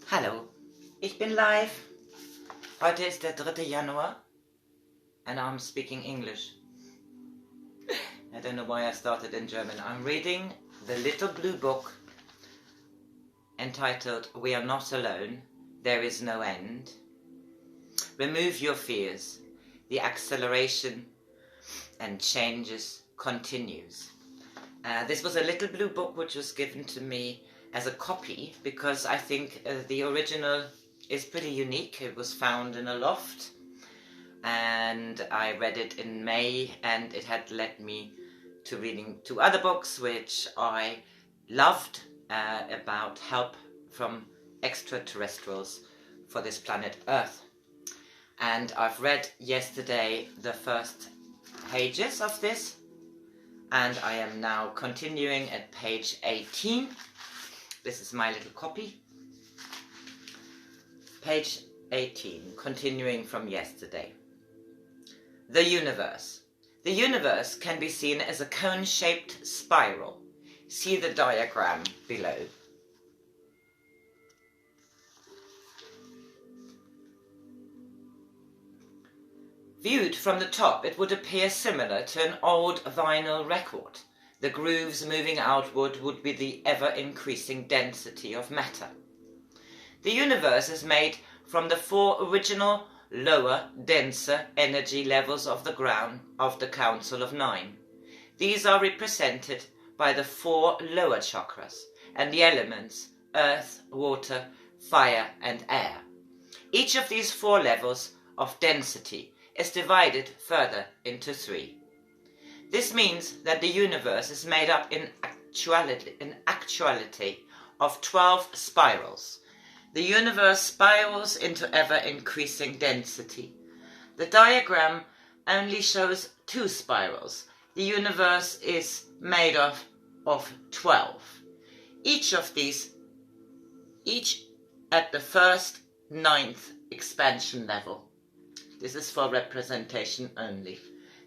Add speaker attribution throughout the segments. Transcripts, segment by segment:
Speaker 1: Hallo, ich bin live. Heute ist der 3. Januar and I'm speaking English. I don't know why I started in German. I'm reading the little blue book entitled We Are Not Alone, There Is No End. Remove your fears. The acceleration and changes continues. This was a little blue book which was given to me as a copy because I think the original is pretty unique. It was found in a loft and I read it in May, and it had led me to reading two other books which I loved about help from extraterrestrials for this planet Earth. And I've read yesterday the first pages of this, and I am now continuing at page 18. This is my little copy. Page 18, continuing from yesterday. The universe. The universe can be seen as a cone-shaped spiral. See the diagram below. Viewed from the top, it would appear similar to an old vinyl record. The grooves moving outward would be the ever-increasing density of matter. The universe is made from the four original, lower, denser energy levels of the ground of the Council of Nine. These are represented by the four lower chakras and the elements earth, water, fire and air. Each of these four levels of density is divided further into three. This means that the universe is made up in actuality of 12 spirals. The universe spirals into ever-increasing density. The diagram only shows two spirals. The universe is made of 12. Each at the first, ninth expansion level. This is for representation only.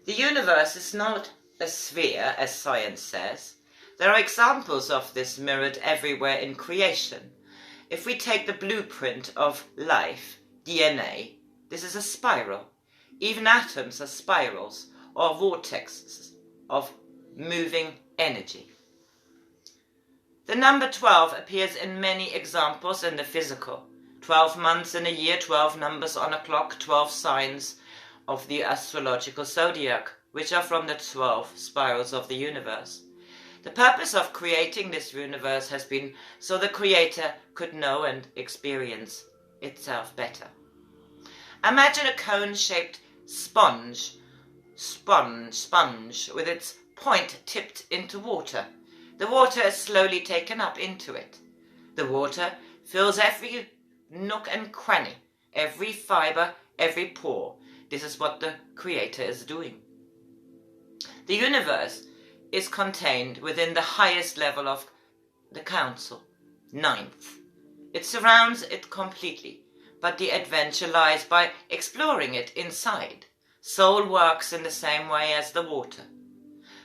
Speaker 1: The universe is not a sphere, as science says. There are examples of this mirrored everywhere in creation. If we take the blueprint of life, DNA, this is a spiral. Even atoms are spirals or vortexes of moving energy. The number 12 appears in many examples in the physical. 12 months in a year, 12 numbers on a clock, 12 signs of the astrological zodiac, which are from the 12 spirals of the universe. The purpose of creating this universe has been so the creator could know and experience itself better. Imagine a cone-shaped sponge with its point tipped into water. The water is slowly taken up into it. The water fills every nook and cranny, every fiber, every pore. This is what the Creator is doing. The universe is contained within the highest level of the Council, ninth. It surrounds it completely, but the adventure lies by exploring it inside. Soul works in the same way as the water.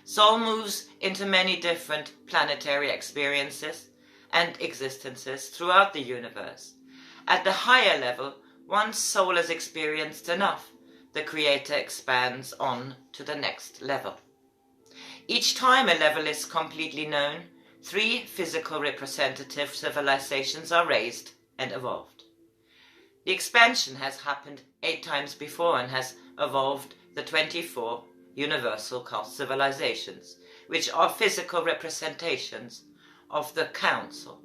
Speaker 1: Soul moves into many different planetary experiences and existences throughout the universe. At the higher level, once soul has experienced enough, the Creator expands on to the next level. Each time a level is completely known, 3 physical representative civilizations are raised and evolved. The expansion has happened 8 times before and has evolved the 24 universal civilizations, which are physical representations of the Council,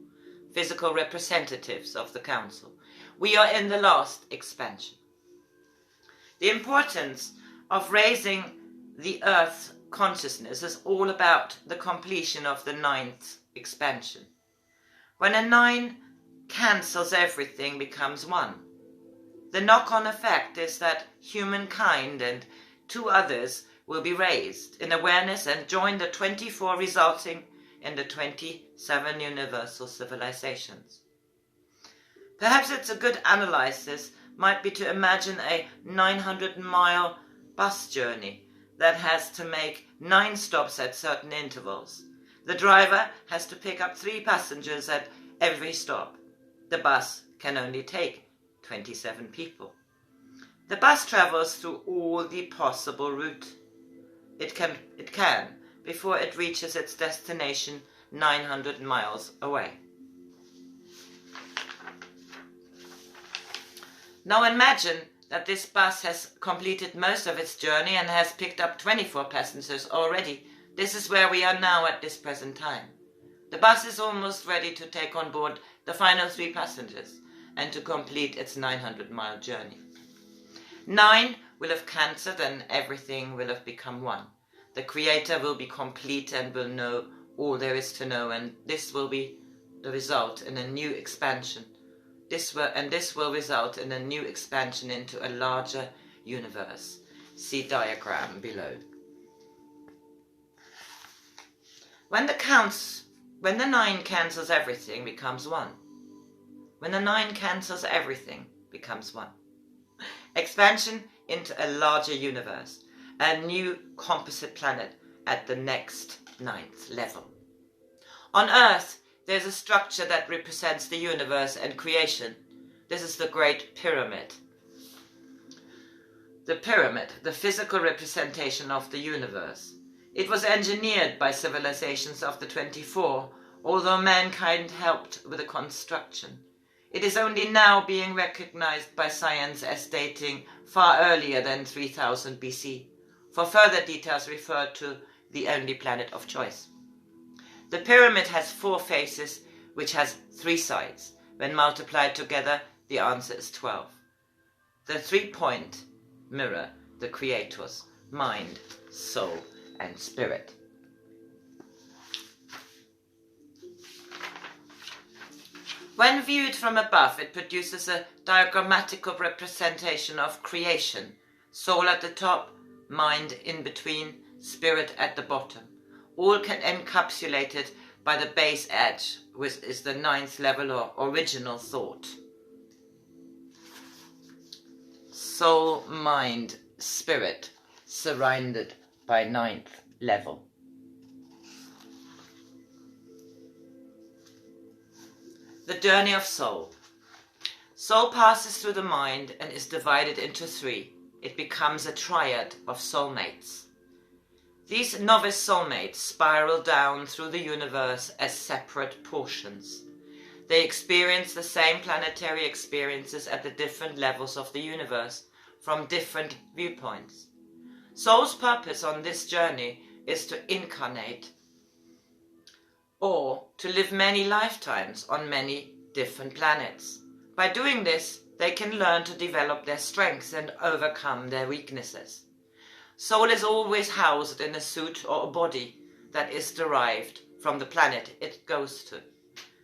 Speaker 1: physical representatives of the Council. We are in the last expansion. The importance of raising the Earth's consciousness is all about the completion of the 9th expansion. When a 9 cancels everything, becomes 1. The knock-on effect is that humankind and 2 others will be raised in awareness and join the 24, resulting in the 27 universal civilizations. Perhaps it's a good analysis might be to imagine a 900-mile bus journey that has to make 9 stops at certain intervals. The driver has to pick up 3 passengers at every stop. The bus can only take 27 people. The bus travels through all the possible route it can before it reaches its destination 900 miles away. Now imagine that this bus has completed most of its journey and has picked up 24 passengers already. This is where we are now at this present time. The bus is almost ready to take on board the final 3 passengers and to complete its 900-mile journey. 9 will have cancelled and everything will have become 1. The Creator will be complete and will know all there is to know, and this will be the result in a new expansion. This will result in a new expansion into a larger universe. See diagram below. When the 9 cancels everything, becomes 1. When the 9 cancels everything, becomes 1. Expansion into a larger universe, a new composite planet at the next 9th level. On Earth, there's a structure that represents the universe and creation. This is the Great Pyramid. The pyramid, the physical representation of the universe. It was engineered by civilizations of the 24, although mankind helped with the construction. It is only now being recognized by science as dating far earlier than 3000 BC. For further details, refer to the only planet of choice. The pyramid has 4 faces, which has 3 sides. When multiplied together, the answer is 12. The 3-point mirror the Creator's mind, soul, and spirit. When viewed from above, it produces a diagrammatical representation of creation. Soul at the top, mind in between, spirit at the bottom. All encapsulated by the base edge, which is the 9th level or original thought. Soul, mind, spirit, surrounded by 9th level. The journey of soul. Soul passes through the mind and is divided into 3. It becomes a triad of soulmates. These novice soulmates spiral down through the universe as separate portions. They experience the same planetary experiences at the different levels of the universe, from different viewpoints. Soul's purpose on this journey is to incarnate or to live many lifetimes on many different planets. By doing this, they can learn to develop their strengths and overcome their weaknesses. Soul is always housed in a suit or a body that is derived from the planet it goes to.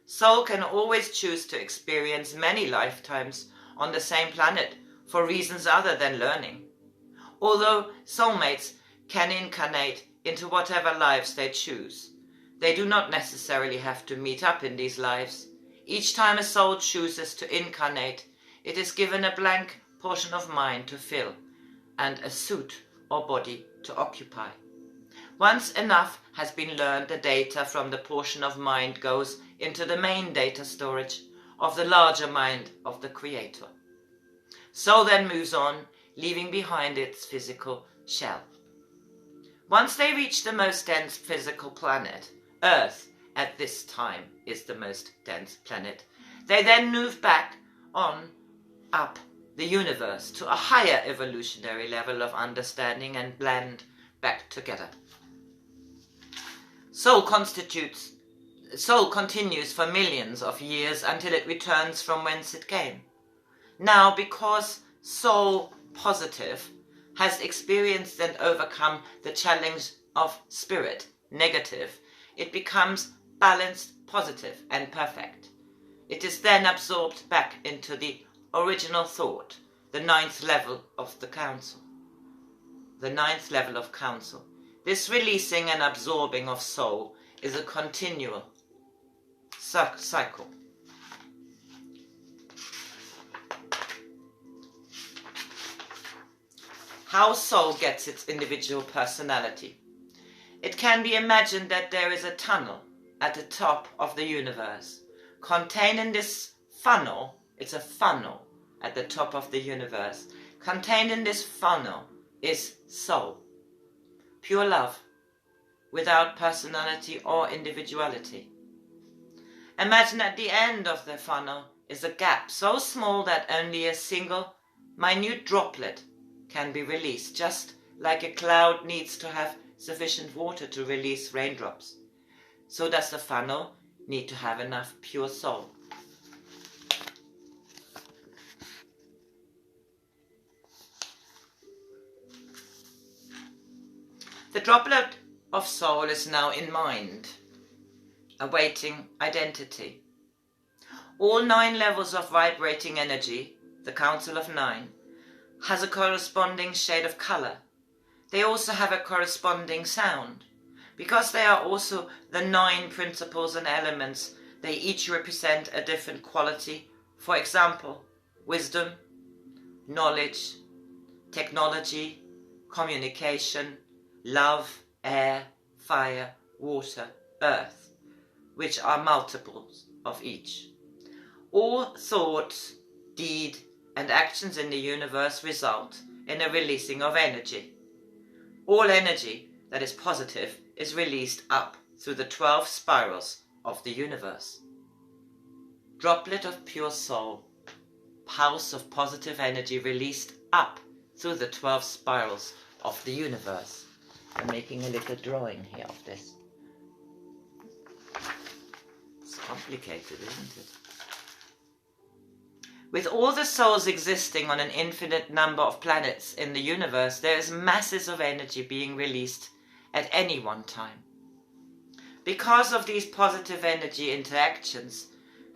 Speaker 1: Soul can always choose to experience many lifetimes on the same planet for reasons other than learning. Although soulmates can incarnate into whatever lives they choose, they do not necessarily have to meet up in these lives. Each time a soul chooses to incarnate, it is given a blank portion of mind to fill and a suit or body to occupy. Once enough has been learned, the data from the portion of mind goes into the main data storage of the larger mind of the Creator. Soul then moves on, leaving behind its physical shell. Once they reach the most dense physical planet, Earth at this time is the most dense planet, they then move back on up the universe to a higher evolutionary level of understanding and blend back together. Soul continues for millions of years until it returns from whence it came. Now, because soul positive has experienced and overcome the challenge of spirit negative, it becomes balanced, positive, and perfect. It is then absorbed back into the original thought, the 9th level of the council. The 9th level of council. This releasing and absorbing of soul is a continual cycle. How soul gets its individual personality. It can be imagined that there is a tunnel at the top of the universe. Contained in this funnel It's a funnel at the top of the universe. Contained in this funnel is soul, pure love, without personality or individuality. Imagine at the end of the funnel is a gap so small that only a single minute droplet can be released, just like a cloud needs to have sufficient water to release raindrops. So does the funnel need to have enough pure soul. The droplet of soul is now in mind, awaiting identity. All 9 levels of vibrating energy, the Council of 9, has a corresponding shade of color. They also have a corresponding sound. Because they are also the 9 principles and elements, they each represent a different quality. For example, wisdom, knowledge, technology, communication, love, air, fire, water, earth, which are multiples of each. All thoughts, deed, and actions in the universe result in a releasing of energy. All energy that is positive is released up through the 12 spirals of the universe. Droplet of pure soul, pulse of positive energy released up through the 12 spirals of the universe. I'm making a little drawing here of this. It's complicated, isn't it? With all the souls existing on an infinite number of planets in the universe, there is masses of energy being released at any one time. Because of these positive energy interactions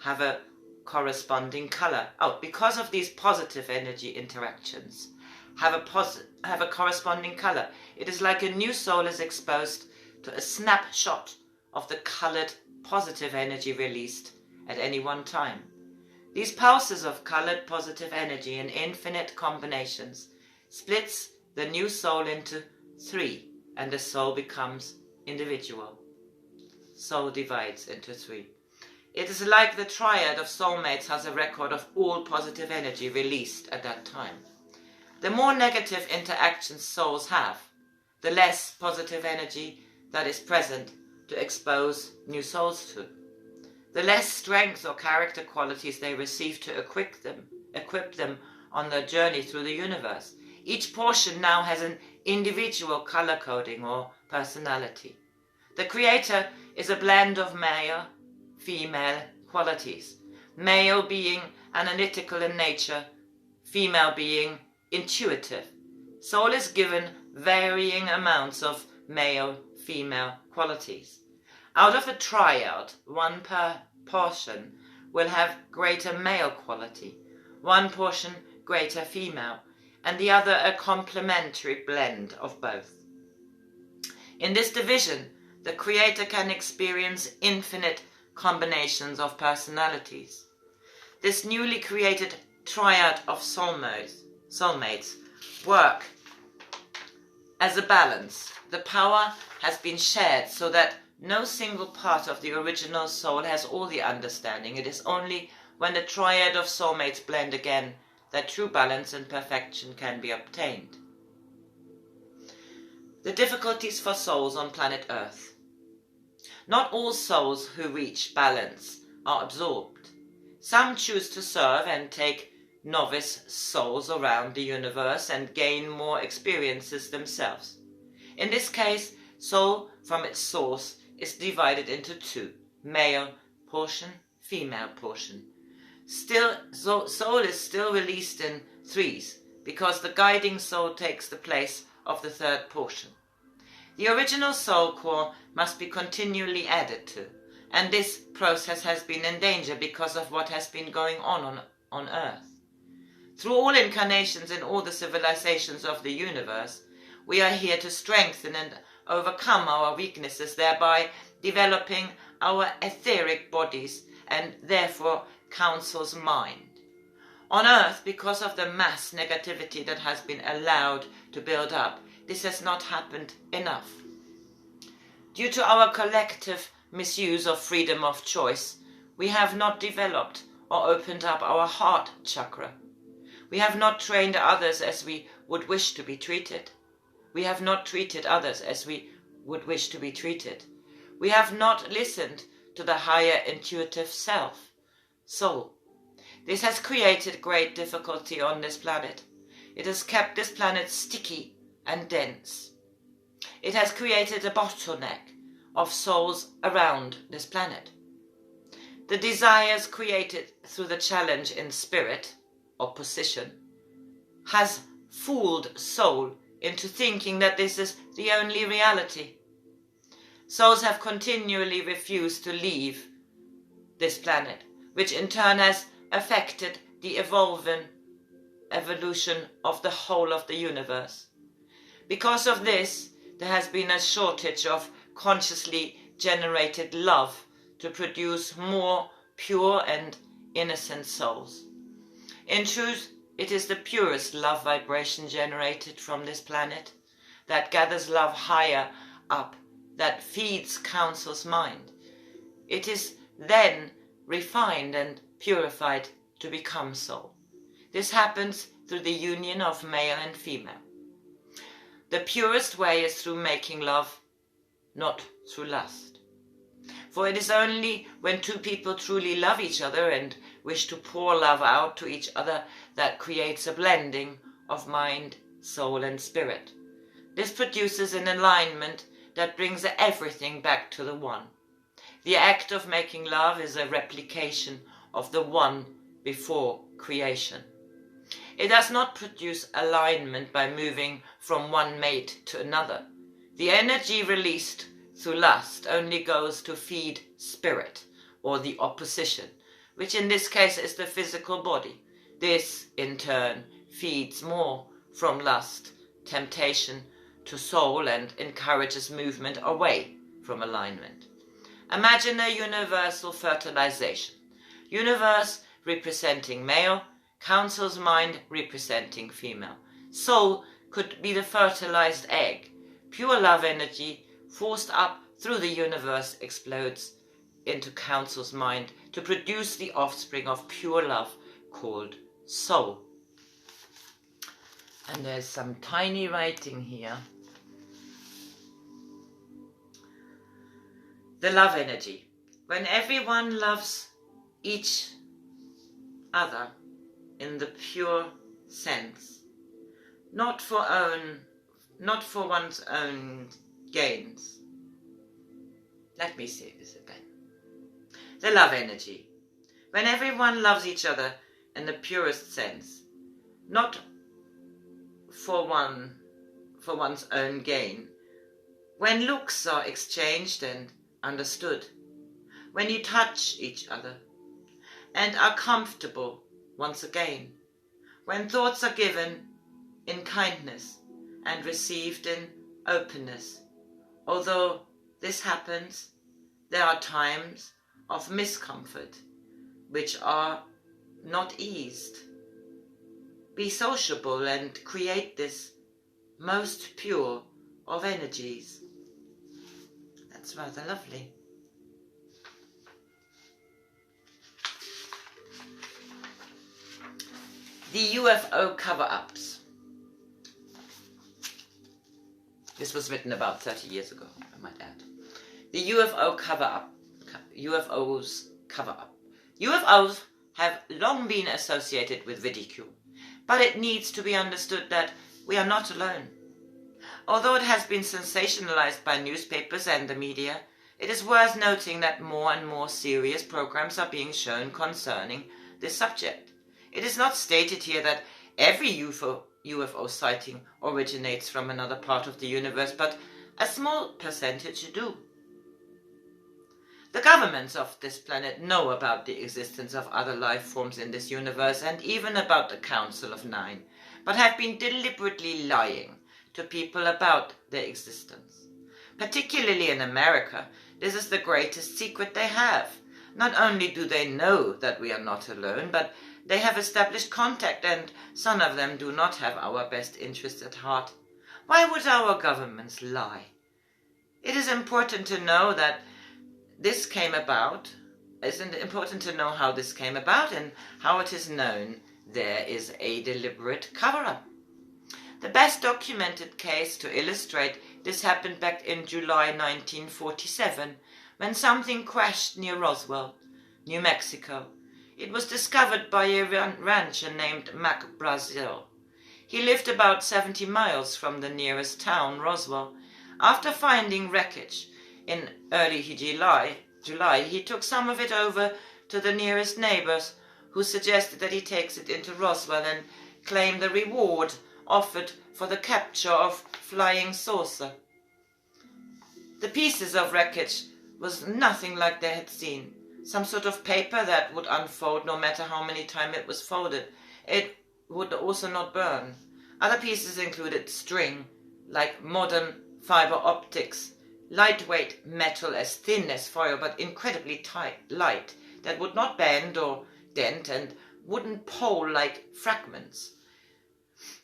Speaker 1: have a corresponding color. Because of these positive energy interactions have a corresponding color. It is like a new soul is exposed to a snapshot of the colored positive energy released at any one time. These pulses of colored positive energy in infinite combinations splits the new soul into 3, and the soul becomes individual. Soul divides into 3. It is like the triad of soulmates has a record of all positive energy released at that time. The more negative interactions souls have, the less positive energy that is present to expose new souls to. The less strength or character qualities they receive to equip them on their journey through the universe. Each portion now has an individual color coding or personality. The Creator is a blend of male, female qualities. Male being analytical in nature, female being intuitive. Soul is given varying amounts of male, female qualities. Out of a triad, one per portion will have greater male quality, one portion greater female, and the other a complementary blend of both. In this division, the Creator can experience infinite combinations of personalities. This newly created triad of soulmates work as a balance. The power has been shared so that no single part of the original soul has all the understanding. It is only when the triad of soulmates blend again that true balance and perfection can be obtained. The difficulties for souls on planet Earth. Not all souls who reach balance are absorbed. Some choose to serve and take novice souls around the universe and gain more experiences themselves. In this case, soul from its source is divided into 2, male portion, female portion. Soul is still released in 3s because the guiding soul takes the place of the 3rd portion. The original soul core must be continually added to, and this process has been in danger because of what has been going on Earth. Through all incarnations in all the civilizations of the universe, we are here to strengthen and overcome our weaknesses, thereby developing our etheric bodies and therefore Council's mind. On Earth, because of the mass negativity that has been allowed to build up, this has not happened enough. Due to our collective misuse of freedom of choice, we have not developed or opened up our heart chakra. We have not trained others as we would wish to be treated. We have not treated others as we would wish to be treated. We have not listened to the higher intuitive self, soul. This has created great difficulty on this planet. It has kept this planet sticky and dense. It has created a bottleneck of souls around this planet. The desires created through the challenge in spirit, or position, has fooled soul into thinking that this is the only reality. Souls have continually refused to leave this planet, which in turn has affected the evolution of the whole of the universe. Because of this, there has been a shortage of consciously generated love to produce more pure and innocent souls. In truth, it is the purest love vibration generated from this planet that gathers love higher up, that feeds counsel's mind. It is then refined and purified to become soul. This happens through the union of male and female. The purest way is through making love, not through lust. For it is only when two people truly love each other and wish to pour love out to each other that creates a blending of mind, soul and spirit. This produces an alignment that brings everything back to the one. The act of making love is a replication of the one before creation. It does not produce alignment by moving from one mate to another. The energy released through lust only goes to feed spirit, or the opposition, which in this case is the physical body. This, in turn, feeds more from lust, temptation to soul, and encourages movement away from alignment. Imagine a universal fertilization. Universe representing male, counsel's mind representing female. Soul could be the fertilized egg. Pure love energy forced up through the universe explodes into counsel's mind to produce the offspring of pure love called soul. And there's some tiny writing here. The love energy. When everyone loves each other in the pure sense, not for one's own gains. Let me say this again. The love energy. When everyone loves each other in the purest sense, not for one's own gain. When looks are exchanged and understood. When you touch each other and are comfortable once again. When thoughts are given in kindness and received in openness. Although this happens, there are times of miscomfort which are not eased. Be sociable and create this most pure of energies. That's rather lovely. The UFO cover-ups. This was written about 30 years ago, I might add. The UFO cover-up. UFOs cover-up. UFOs have long been associated with ridicule, but it needs to be understood that we are not alone. Although it has been sensationalized by newspapers and the media, it is worth noting that more and more serious programs are being shown concerning this subject. It is not stated here that every UFO sighting originates from another part of the universe, but a small percentage do. The governments of this planet know about the existence of other life forms in this universe and even about the Council of Nine, but have been deliberately lying to people about their existence. Particularly in America, this is the greatest secret they have. Not only do they know that we are not alone, but they have established contact, and some of them do not have our best interests at heart. Why would our governments lie? It is important to know that this came about it's important to know how this came about and how it is known there is a deliberate cover-up. The best documented case to illustrate this happened back in July 1947, when something crashed near Roswell, New Mexico. It was discovered by a rancher named Mac Brazel. He lived about 70 miles from the nearest town, Roswell. After finding wreckage in early July, he took some of it over to the nearest neighbors, who suggested that he takes it into Roswell and claim the reward offered for the capture of flying saucer. The pieces of wreckage was nothing like they had seen. Some sort of paper that would unfold no matter how many times it was folded. It would also not burn. Other pieces included string, like modern fiber optics, lightweight metal as thin as foil but incredibly light, that would not bend or dent, and wooden pole-like fragments.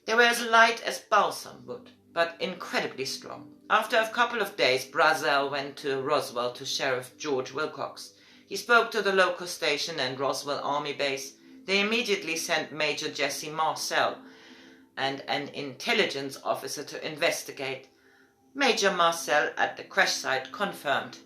Speaker 1: They were as light as balsam wood, but incredibly strong. After a couple of days, Brazel went to Roswell to Sheriff George Wilcox. He spoke to the local station and Roswell Army Base. They immediately sent Major Jesse Marcel and an intelligence officer to investigate. Major Marcel at the crash site confirmed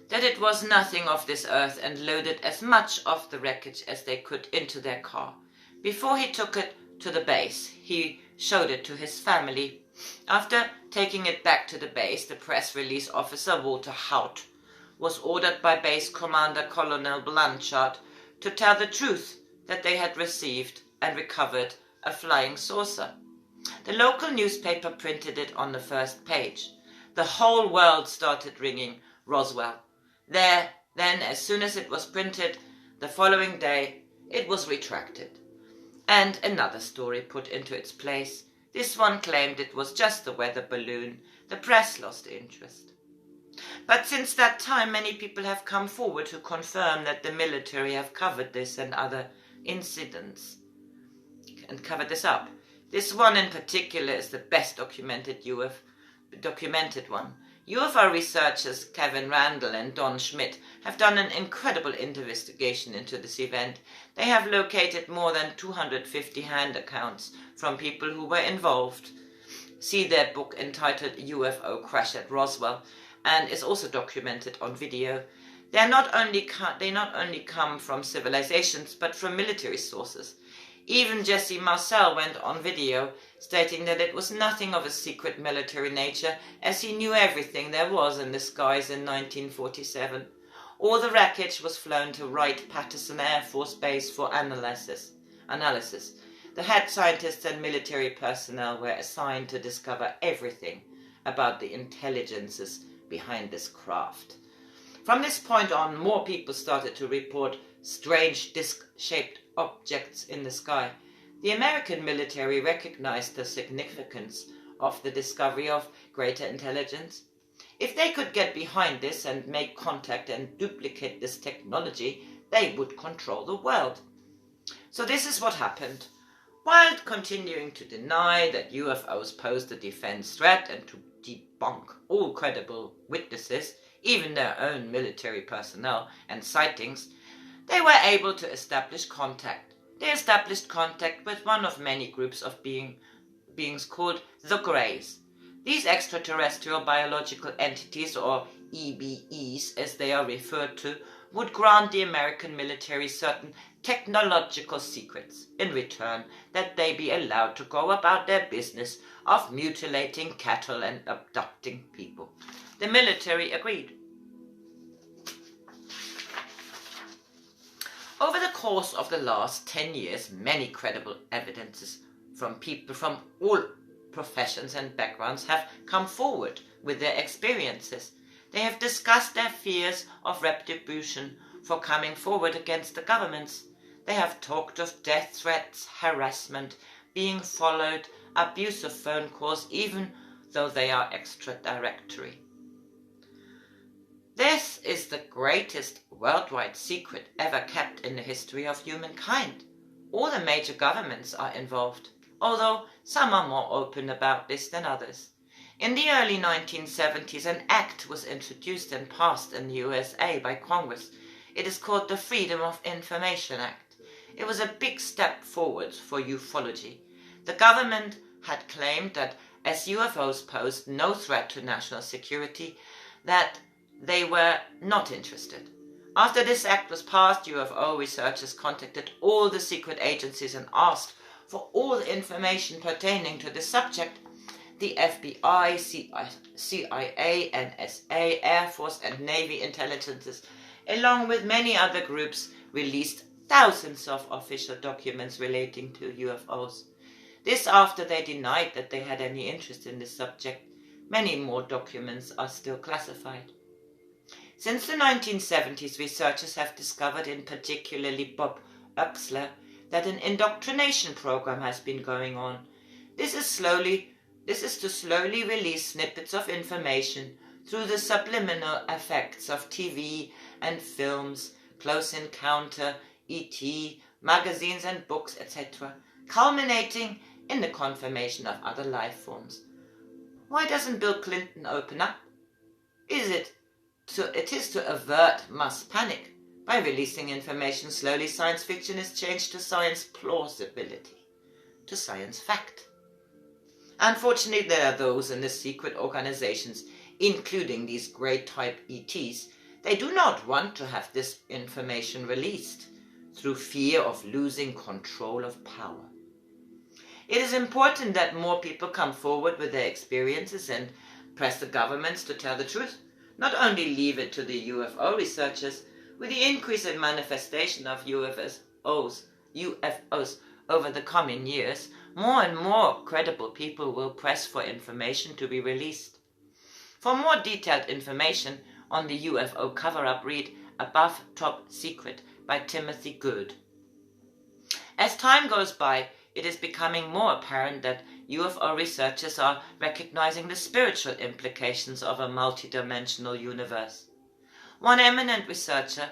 Speaker 1: that it was nothing of this earth and loaded as much of the wreckage as they could into their car. Before he took it to the base, he showed it to his family. After taking it back to the base, the press release officer, Walter Haut, was ordered by Base Commander Colonel Blanchard to tell the truth that they had received and recovered a flying saucer. The local newspaper printed it on the first page. The whole world started ringing Roswell. Then, as soon as it was printed, the following day, it was retracted. And another story put into its place. This one claimed it was just a weather balloon. The press lost interest. But since that time, many people have come forward to confirm that the military have covered this and other incidents and covered this up. This one in particular is the best documented one. UFO researchers Kevin Randall and Don Schmidt have done an incredible investigation into this event. They have located more than 250 hand accounts from people who were involved. See their book entitled UFO Crash at Roswell, and is also documented on video. They not only come from civilizations, but from military sources. Even Jesse Marcel went on video, stating that it was nothing of a secret military nature, as he knew everything there was in the skies in 1947. All the wreckage was flown to Wright-Patterson Air Force Base for analysis. The head scientists and military personnel were assigned to discover everything about the intelligences behind this craft. From this point on, more people started to report strange disc-shaped objects in the sky. The American military recognized the significance of the discovery of greater intelligence. If they could get behind this and make contact and duplicate this technology, they would control the world. So this is what happened. While continuing to deny that UFOs posed a defense threat and to debunk all credible witnesses, even their own military personnel and sightings, they were able to establish contact. They established contact with one of many groups of beings called the Greys. These extraterrestrial biological entities, or EBEs as they are referred to, would grant the American military certain technological secrets in return that they be allowed to go about their business of mutilating cattle and abducting people. The military agreed. Over the course of the last 10 years, many credible evidences from people from all professions and backgrounds have come forward with their experiences. They have discussed their fears of retribution for coming forward against the governments. They have talked of death threats, harassment, being followed, abuse of phone calls, even though they are extraterritorial. This is the greatest worldwide secret ever kept in the history of humankind. All the major governments are involved, although some are more open about this than others. In the early 1970s, an act was introduced and passed in the USA by Congress. It is called the Freedom of Information Act. It was a big step forward for ufology. The government had claimed that as UFOs posed no threat to national security, that they were not interested. After this act was passed, UFO researchers contacted all the secret agencies and asked for all information pertaining to the subject. The FBI, CIA, NSA, Air Force and Navy intelligences, along with many other groups, released thousands of official documents relating to UFOs. This after they denied that they had any interest in this subject. Many more documents are still classified. Since the 1970s, researchers have discovered, in particularly Bob Uxler, that an indoctrination program has been going on. This is to slowly release snippets of information through the subliminal effects of TV and films, Close Encounter, E.T., magazines and books, etc., culminating in the confirmation of other life forms. Why doesn't Bill Clinton open up? It is to avert mass panic. By releasing information slowly, science fiction is changed to science plausibility, to science fact. Unfortunately, there are those in the secret organizations, including these grey-type ETs, they do not want to have this information released, through fear of losing control of power. It is important that more people come forward with their experiences and press the governments to tell the truth, not only leave it to the UFO researchers. With the increase in manifestation of UFOs over the coming years, more and more credible people will press for information to be released. For more detailed information on the UFO cover-up, read Above Top Secret by Timothy Good. As time goes by, it is becoming more apparent that UFO researchers are recognizing the spiritual implications of a multidimensional universe. One eminent researcher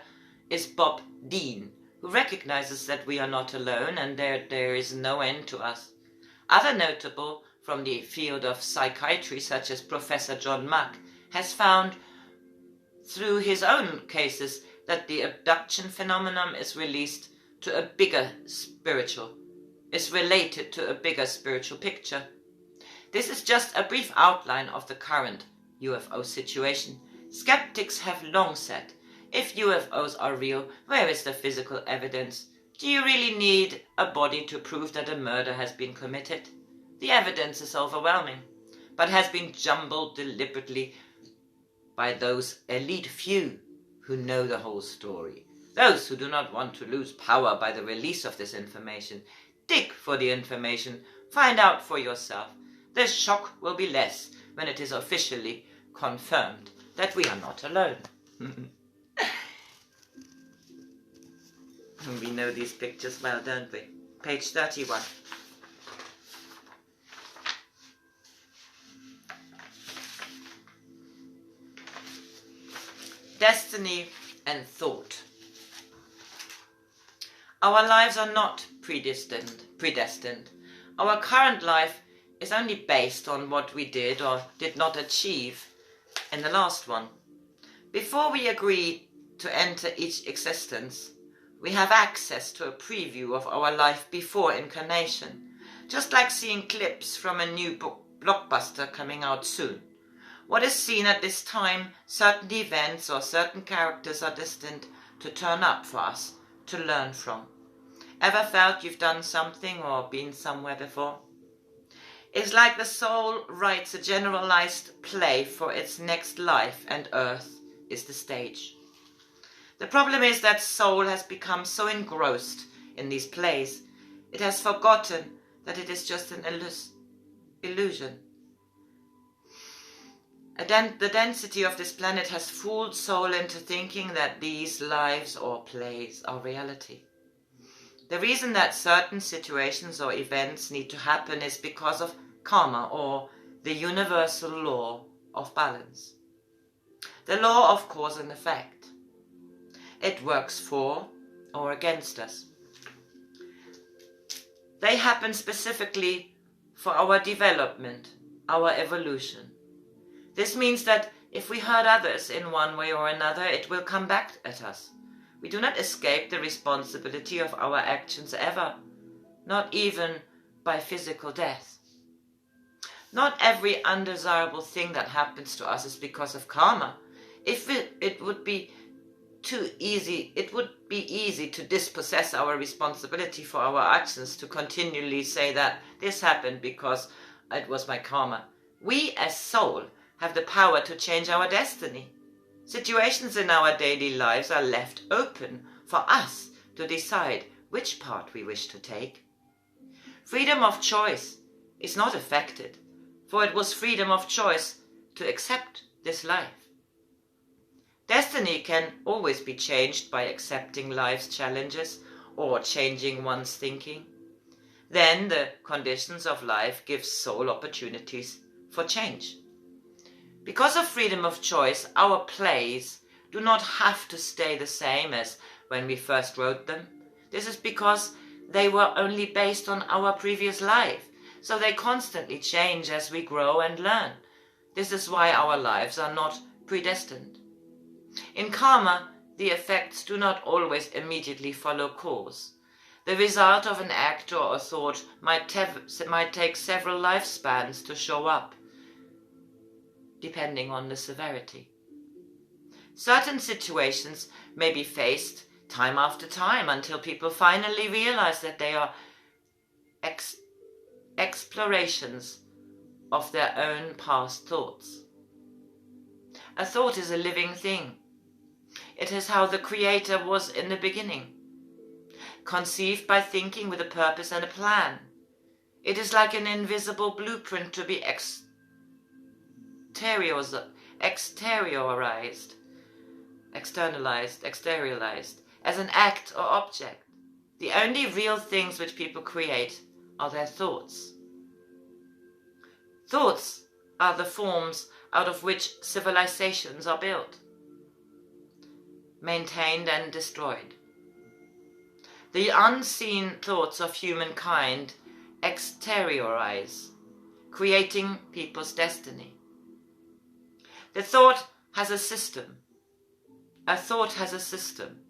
Speaker 1: is Bob Dean, who recognizes that we are not alone and there is no end to us. Other notable from the field of psychiatry, such as Professor John Mack, has found through his own cases that the abduction phenomenon is related to a bigger spiritual picture. This is just a brief outline of the current UFO situation. Skeptics have long said, if UFOs are real, where is the physical evidence? Do you really need a body to prove that a murder has been committed? The evidence is overwhelming, but has been jumbled deliberately by those elite few who know the whole story. Those who do not want to lose power by the release of this information. Dig for the information, find out for yourself. The shock will be less when it is officially confirmed that we are not alone. We know these pictures well, don't we? Page 31. Destiny and thought. Our lives are not predestined. Our current life is only based on what we did or did not achieve in the last one. Before we agree to enter each existence, we have access to a preview of our life before incarnation, just like seeing clips from a new blockbuster coming out soon. What is seen at this time, certain events or certain characters are destined to turn up for us to learn from. Ever felt you've done something or been somewhere before? It's like the soul writes a generalized play for its next life and Earth is the stage. The problem is that soul has become so engrossed in these plays, it has forgotten that it is just an illusion. The density of this planet has fooled soul into thinking that these lives or plays are reality. The reason that certain situations or events need to happen is because of karma, or the universal law of balance. The law of cause and effect. It works for or against us. They happen specifically for our development, our evolution. This means that if we hurt others in one way or another, it will come back at us. We do not escape the responsibility of our actions ever, not even by physical death. Not every undesirable thing that happens to us is because of karma. If it would be easy to dispossess our responsibility for our actions, to continually say that this happened because it was my karma. We as soul have the power to change our destiny. Situations in our daily lives are left open for us to decide which part we wish to take. Freedom of choice is not affected, for it was freedom of choice to accept this life. Destiny can always be changed by accepting life's challenges or changing one's thinking. Then the conditions of life give soul opportunities for change. Because of freedom of choice, our plays do not have to stay the same as when we first wrote them. This is because they were only based on our previous life, so they constantly change as we grow and learn. This is why our lives are not predestined. In karma, the effects do not always immediately follow cause. The result of an act or a thought might take several lifespans to show up, depending on the severity. Certain situations may be faced time after time until people finally realize that they are explorations of their own past thoughts. A thought is a living thing. It is how the Creator was in the beginning, conceived by thinking with a purpose and a plan. It is like an invisible blueprint to be externalized as an act or object. The only real things which people create are their thoughts. Thoughts are the forms out of which civilizations are built, maintained and destroyed. The unseen thoughts of humankind exteriorize, creating people's destiny. The thought has a system. A thought has a system.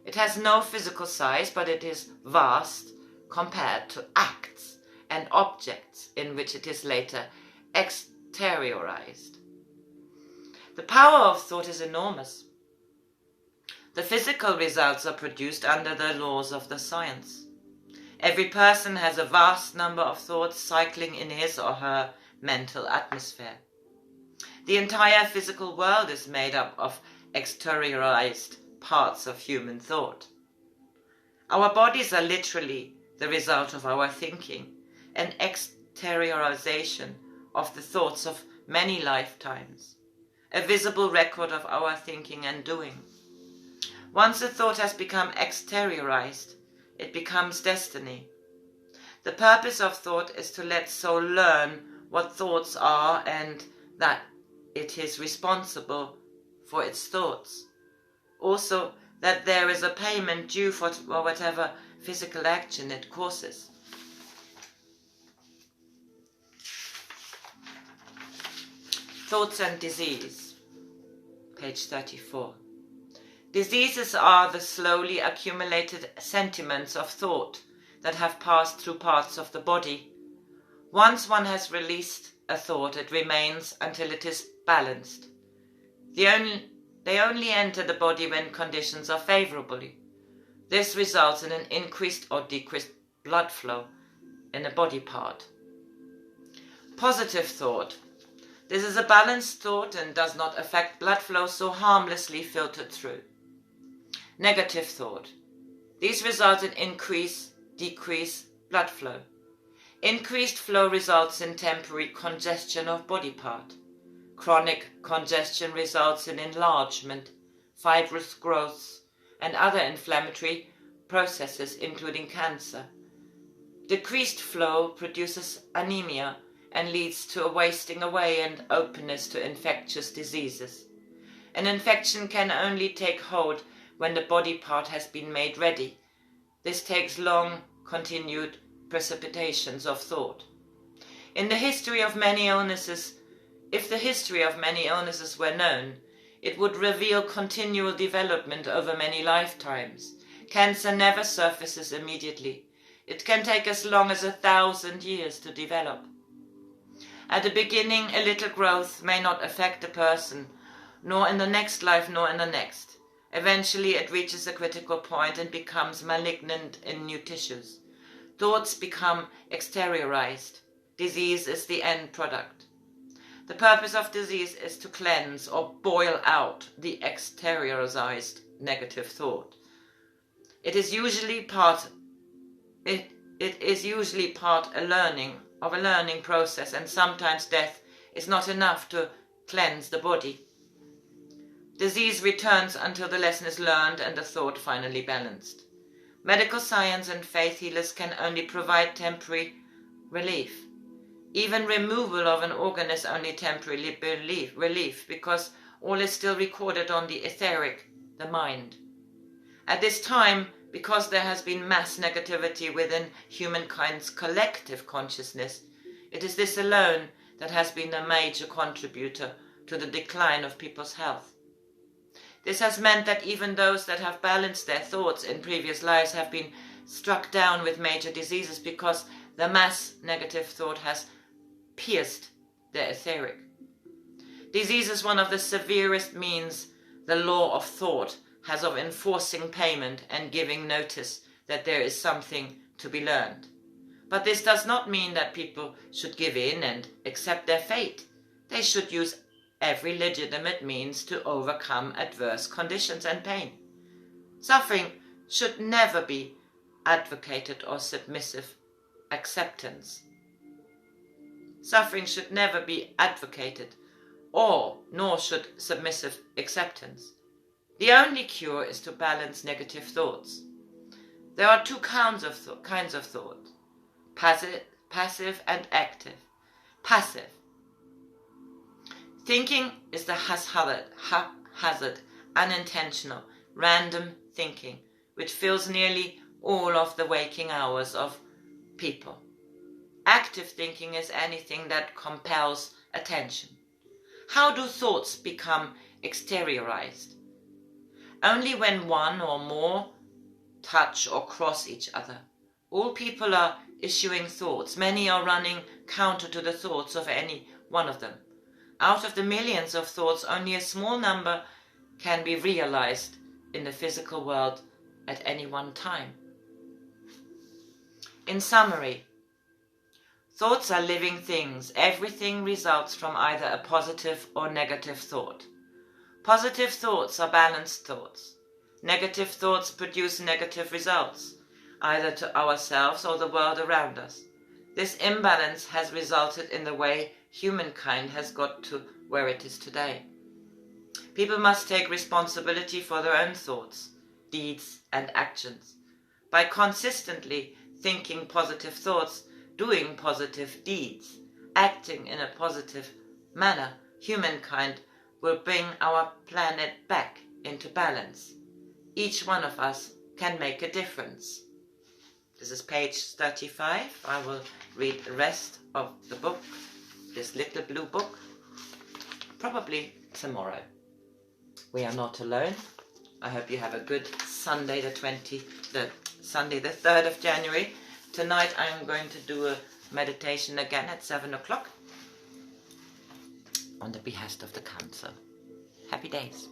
Speaker 1: It has no physical size, but it is vast compared to acts and objects in which it is later exteriorized. The power of thought is enormous. The physical results are produced under the laws of the science. Every person has a vast number of thoughts cycling in his or her mental atmosphere. The entire physical world is made up of exteriorized parts of human thought. Our bodies are literally the result of our thinking, an exteriorization of the thoughts of many lifetimes, a visible record of our thinking and doing. Once a thought has become exteriorized, it becomes destiny. The purpose of thought is to let soul learn what thoughts are and that it is responsible for its thoughts. Also, that there is a payment due for whatever physical action it causes. Thoughts and disease, page 34. Diseases are the slowly accumulated sentiments of thought that have passed through parts of the body. Once one has released a thought, it remains until it is balanced. They only enter the body when conditions are favorable. This results in an increased or decreased blood flow in a body part. Positive thought. This is a balanced thought and does not affect blood flow, so harmlessly filtered through. Negative thought. These result in increase, decrease blood flow. Increased flow results in temporary congestion of body part. Chronic congestion results in enlargement, fibrous growths, and other inflammatory processes, including cancer. Decreased flow produces anemia and leads to a wasting away and openness to infectious diseases. An infection can only take hold when the body part has been made ready. This takes long, continued precipitations of thought. If the history of many illnesses were known, It would reveal continual development over many lifetimes. Cancer never surfaces immediately. It can take as long as 1,000 years to develop. At the beginning, a little growth may not affect the person, nor in the next life nor in the next. Eventually it reaches a critical point and becomes malignant in new tissues. Thoughts become exteriorized. Disease is the end product. The purpose of disease is to cleanse or boil out the exteriorized negative thought. It is usually part a learning process, and sometimes death is not enough to cleanse the body. Disease returns until the lesson is learned and the thought finally balanced. Medical science and faith healers can only provide temporary relief. Even removal of an organ is only temporary relief, because all is still recorded on the etheric, the mind. At this time, because there has been mass negativity within humankind's collective consciousness, it is this alone that has been a major contributor to the decline of people's health. This has meant that even those that have balanced their thoughts in previous lives have been struck down with major diseases, because the mass negative thought has pierced their etheric. Disease is one of the severest means the law of thought has of enforcing payment and giving notice that there is something to be learned. But this does not mean that people should give in and accept their fate. They should use every legitimate means to overcome adverse conditions and pain. Suffering should never be advocated or submissive acceptance. Suffering should never be advocated, nor should submissive acceptance. The only cure is to balance negative thoughts. There are two kinds of thought: passive and active. Passive thinking is the haphazard, unintentional, random thinking, which fills nearly all of the waking hours of people. Active thinking is anything that compels attention. How do thoughts become exteriorized? Only when one or more touch or cross each other. All people are issuing thoughts. Many are running counter to the thoughts of any one of them. Out of the millions of thoughts, only a small number can be realized in the physical world at any one time. In summary, thoughts are living things. Everything results from either a positive or negative thought. Positive thoughts are balanced thoughts. Negative thoughts produce negative results, either to ourselves or the world around us. This imbalance has resulted in the way humankind has got to where it is today. People must take responsibility for their own thoughts, deeds, and actions. By consistently thinking positive thoughts, doing positive deeds, acting in a positive manner, humankind will bring our planet back into balance. Each one of us can make a difference. This is page 35. I will read the rest of the book, this little blue book, probably tomorrow. We are not alone. I hope you have a good Sunday, the 3rd of January. Tonight I am going to do a meditation again at 7 o'clock on the behest of the Council. Happy days.